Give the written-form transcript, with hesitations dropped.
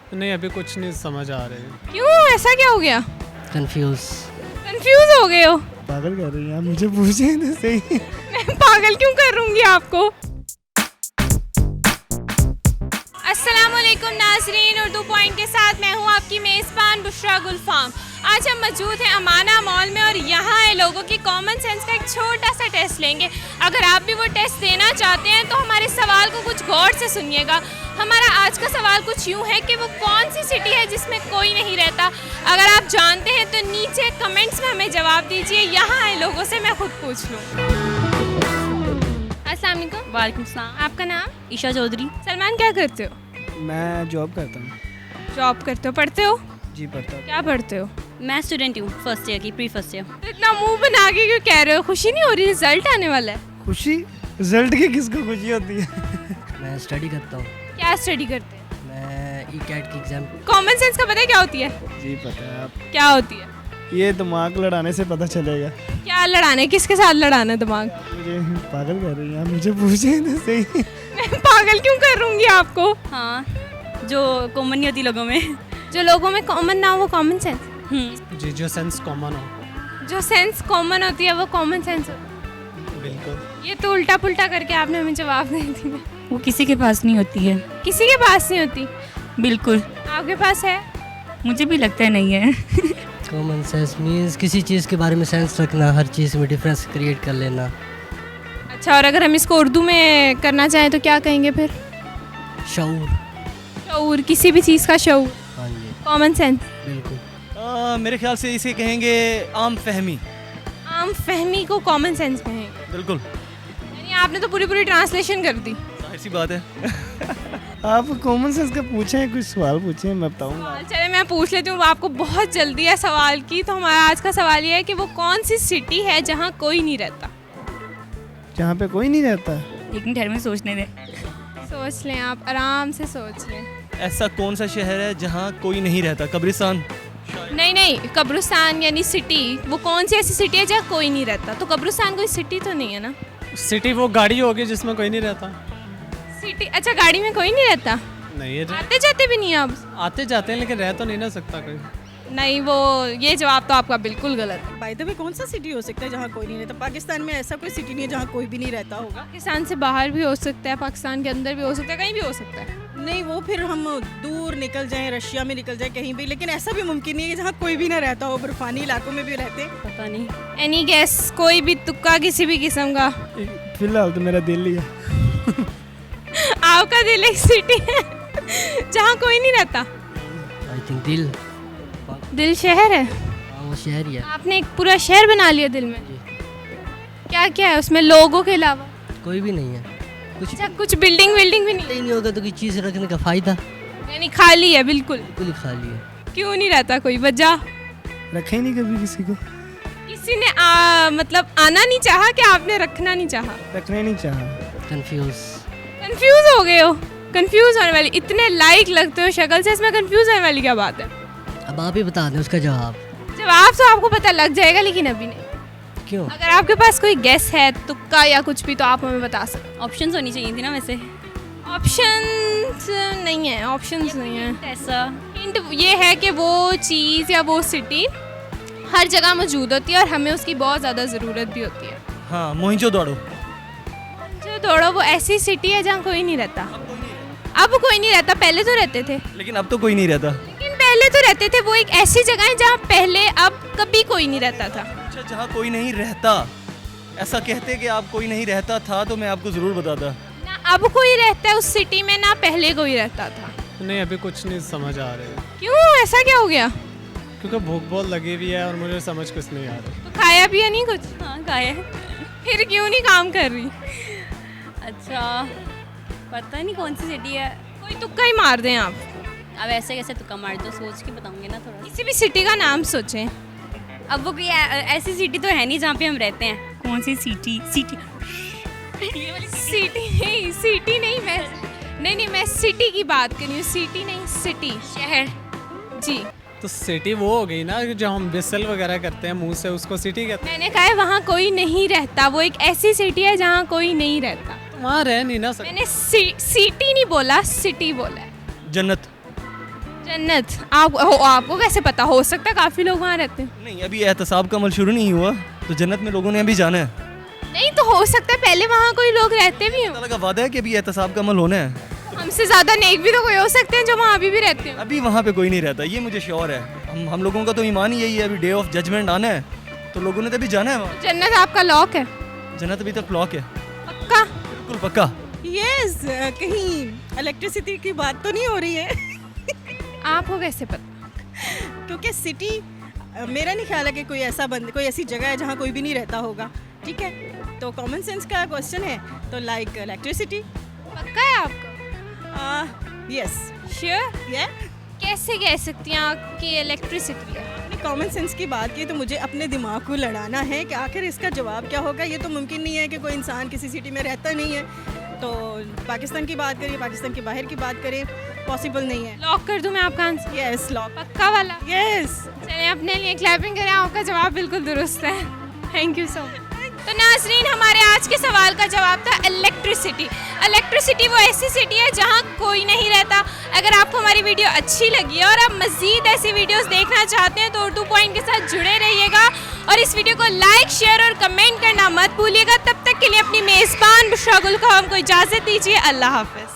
नहीं, अभी कुछ नहीं समझ आ रही। क्यों, ऐसा क्या हो गया? कंफ्यूज हो गए हो? पागल कर रही हैं आप, मुझे पूछे तो सही। मैं पागल क्यों कर दूंगी आपको? अस्सलामुअलैकुम नाज़रीन, उर्दू पॉइंट के साथ मैं हूँ आपकी मेज़बान बुशरा गुलफाम। आज हम मौजूद हैं अमाना मॉल में और यहाँ है लोगों की कॉमन सेंस का एक छोटा सा टेस्ट लेंगे। अगर आप भी वो टेस्ट देना चाहते हैं तो हमारे सवाल को कुछ गौर से सुनिएगा। हमारा आज का सवाल कुछ यूँ है कि वो कौन सी सिटी है जिसमें कोई नहीं रहता। अगर आप जानते हैं तो नीचे कमेंट्स में हमें जवाब दीजिए। यहाँ आए लोगों से मैं खुद पूछ लूँ। अस्सलाम वालेकुम। वालेकुम सलाम। आपका नाम? ईशा चौधरी। सलमान, क्या करते हो? मैं जॉब करता हूँ। जॉब करते हो? पढ़ते हो? जी पढ़ता हूँ। क्या पढ़ते हो? मैं स्टूडेंट हूँ, फर्स्ट ईयर की, प्री फर्स्ट ईयर। तो इतना मुंह बना के क्यों कह रहे हो? खुशी नहीं हो रही? रिजल्ट आने वाला है। खुशी? रिजल्ट की किसको खुशी होती है? मैं स्टडी करता हूँ। क्या स्टडी करते हैं? मैं ई कैट की एग्ज़ाम। कॉमन सेंस का पता है क्या होती है? जी पता है। आप क्या होती है? ये दिमाग लड़ाने से पता चलेगा। क्या लड़ाना है? किसके साथ लड़ाना है दिमाग? मुझे पागल कर रही हैं आप, मुझे पूछे तो सही। मैं पागल क्यों कर दूंगी आपको? हाँ, जो कॉमन नहीं होती लोगों में। जो लोगों में कॉमन ना हो वो कॉमन सेंस। जी, जो सेंस कॉमन हो। जो सेंस कॉमन होती है वो कॉमन सेंस होती बिल्कुल। है। ये तो उल्टा पुल्टा करके आपने हमें जवाब दे दिया। वो किसी के पास नहीं होती है। किसी के पास नहीं होती? बिल्कुल। आपके पास है? मुझे भी लगता है नहीं है। कॉमन सेंस मीन्स किसी चीज़ के बारे में सेंस रखना, हर चीज़ में डिफरेंस क्रिएट कर लेना। अच्छा, और अगर हम इसको उर्दू में करना चाहें तो क्या कहेंगे फिर? शऊर। शऊर, किसी भी चीज़ का शऊर। हाँ जी, कॉमन सेंस। बिल्कुल। मेरे ख्याल से इसे कहेंगे आम फहमी। आम फहमी को कॉमन सेंस कहेंगे। बिल्कुल, यानी आपने तो पूरी ट्रांसलेशन कर दी। जाहिर सी बात है। आप कॉमन सेंस का पूछें, कुछ सवाल पूछें, मैं बताऊंगा। चले मैं पूछ लेती हूँ, आपको बहुत जल्दी है सवाल की। तो हमारा आज का सवाल ये है कि वो कौन सी सिटी है जहाँ कोई नहीं रहता? जहाँ पे कोई नहीं रहता। एक मिनट में सोचने दे। सोच लें, आप आराम से सोच लें। ऐसा कौन सा शहर है जहाँ कोई नहीं रहता? कब्रिस्तान। नहीं, कब्रिस्तान यानी सिटी। वो कौन सी ऐसी सिटी है जहाँ कोई नहीं रहता? तो कब्रिस्तान कोई सिटी तो नहीं है ना? सिटी वो गाड़ी होगी जिसमें कोई नहीं रहता। सिटी? अच्छा, गाड़ी में कोई नहीं रहता? नहीं, ये आते जाते भी नहीं है आप? आते जाते हैं लेकिन रह तो नहीं ना सकता कोई। नहीं, वो ये जवाब तो आपका बिल्कुल गलत है। बाय द वे कौन सा सिटी हो सकता है जहाँ कोई नहीं रहता? पाकिस्तान में ऐसा कोई सिटी नहीं है जहाँ कोई भी नहीं रहता होगा। पाकिस्तान से बाहर भी हो सकता है, पाकिस्तान के अंदर भी हो सकता है, कहीं भी हो सकता है। नहीं, वो फिर हम दूर निकल जाएं, रशिया में निकल जाएं, कहीं भी, लेकिन ऐसा भी मुमकिन नहीं है कि जहाँ कोई भी ना रहता हो। बर्फानी इलाकों में भी रहते हैं। पता नहीं। Any guess? कोई भी तुक्का किसी भी किस्म का? फिलहाल तो मेरा दिल ही है। आपका दिल एक सिटी है जहाँ कोई नहीं रहता? आई थिंक दिल। दिल शहर है? हाँ, वो शहर ही है। आपने एक पूरा शहर बना लिया दिल में? क्या क्या है उसमें लोगों के अलावा? कोई भी नहीं है, कुछ अच्छा, कुछ बिल्डिंग भी नहीं? ही नहीं होगा तो कोई चीज़ रखने का फ़ायदा। यानी खाली है बिल्कुल? बिल्कुल ही खाली है। क्यों नहीं रहता कोई वजह? रखा ही नहीं कभी किसी को। किसी ने मतलब आना नहीं चाहा कि आपने रखना नहीं चाहा? रखना ही नहीं चाहा। कंफ्यूज हो गए हो? कंफ्यूज होने वाली? इतने लाइक लगते हो शक्ल से, इसमें कंफ्यूज होने वाली क्या बात है? अब आप ही बता दें उसका जवाब। जवाब तो आपको पता लग जाएगा लेकिन अभी नहीं। क्यों? अगर आपके पास कोई गेस है, तुक्का या कुछ भी, तो आप हमें बता सकते। ऑप्शंस होनी चाहिए थी ना वैसे। ऑप्शंस नहीं है, ऑप्शंस नहीं है। ऐसा हिंट ये है कि वो चीज़ या वो सिटी हर जगह मौजूद होती है और हमें उसकी बहुत ज़्यादा ज़रूरत भी होती है। हाँ, मोहिंजोदड़ो। जो दौड़ो, वो ऐसी सिटी है जहाँ कोई नहीं रहता। अब कोई नहीं रहता, पहले तो रहते थे। लेकिन अब तो कोई नहीं रहता। लेकिन पहले तो रहते थे। वो एक ऐसी जगह है जहाँ पहले अब कभी कोई नहीं रहता था। अच्छा, जहाँ कोई नहीं रहता। ऐसा कहते कि आप कोई नहीं रहता था तो मैं आपको ज़रूर बताता। ना अब कोई रहता है उस सिटी में, ना पहले कोई रहता था। नहीं, अभी कुछ नहीं समझ आ रही क्यों, ऐसा क्या हो गया? क्योंकि भूख बहुत लगी हुई है और मुझे समझ कुछ नहीं आ रही। तो खाया पिया नहीं कुछ? हाँ, खाया। फिर क्यों नहीं काम कर रही? अच्छा, पता नहीं कौन सी सिटी है। कोई तुक्का ही मार दें आप। अब ऐसे कैसे तुक्का मार दो, सोच के बताऊंगी ना थोड़ा। किसी भी सिटी का नाम सोचें। अब वो कोई ऐसी सिटी तो है नहीं जहाँ पे हम रहते हैं। कौन सी सिटी? सिटी सिटी नहीं, मैं सिटी की बात कर रही हूँ। सिटी नहीं, सिटी, शहर। जी, तो सिटी वो हो गई ना जो हम विसल वगैरह करते हैं मुंह से, उसको सिटी कहते मैंने कहा है वहाँ कोई नहीं रहता। वो एक ऐसी सिटी है जहाँ कोई नहीं रहता। हैं। वहाँ रह नहीं ना सकते। मैंने सिटी नहीं बोला, सिटी बोला है। जन्नत। जन्नत आपको कैसे पता? हो सकता है काफ़ी लोग वहाँ रहते हैं। नहीं, अभी एहतसाब का अमल शुरू नहीं हुआ, तो जन्नत में लोगों ने अभी जाना है। नहीं तो हो सकता है पहले वहाँ कोई लोग रहते भी हों। अल्लाह का वादा है कि अभी एहतसाब का अमल होना है। हमसे ज़्यादा नेक भी तो कोई हो सकते हैं जो वहाँ अभी भी रहते हैं। अभी वहाँ पे कोई नहीं रहता, ये मुझे श्योर है। हम लोगों का तो ईमान ही यही है, अभी डे ऑफ जजमेंट आना है तो लोगों ने तो अभी जाना है वहाँ। जन्नत आपका लॉक है? जन्नत अभी तक ब्लॉक है। पक्का? बिल्कुल पक्का। यस, कहीं इलेक्ट्रिसिटी की बात तो नहीं हो रही है? आपको कैसे पता? क्योंकि सिटी, मेरा नहीं ख्याल है कि कोई ऐसी जगह है जहाँ कोई भी नहीं रहता होगा, ठीक है? तो कॉमन सेंस का क्वेश्चन है, तो लाइक इलेक्ट्रिसिटी। पक्का है आपका? यस। श्योर? ये कैसे कह सकती हैं आप कि इलेक्ट्रिसिटी है? आपने कॉमन सेंस की बात की तो मुझे अपने दिमाग को लड़ाना है कि आखिर इसका जवाब क्या होगा। ये तो मुमकिन नहीं है कि कोई इंसान किसी सिटी में रहता नहीं है, तो पाकिस्तान की बात करें, पाकिस्तान के बाहर की बात करें, पॉसिबल नहीं है। लॉक कर दूं मैं आपका आंसर? Yes, lock. पक्का वाला? यस। चलिए अपने लिए क्लैपिंग करें, आपका जवाब बिल्कुल दुरुस्त है। Thank you so much. तो नाजरीन, हमारे आज के सवाल का जवाब था इलेक्ट्रिसिटी। इलेक्ट्रिसिटी वो ऐसी सिटी है जहाँ कोई नहीं रहता। अगर आपको हमारी वीडियो अच्छी लगी है और आप मज़ीद ऐसी वीडियोस देखना चाहते हैं तो उर्दू पॉइंट के साथ जुड़े रहिएगा और इस वीडियो को लाइक, शेयर और कमेंट करना मत भूलिएगा। तब तक के लिए अपनी मेज़बान बुशरा गुल खाम को इजाज़त दीजिए। अल्लाह हाफ़िज़।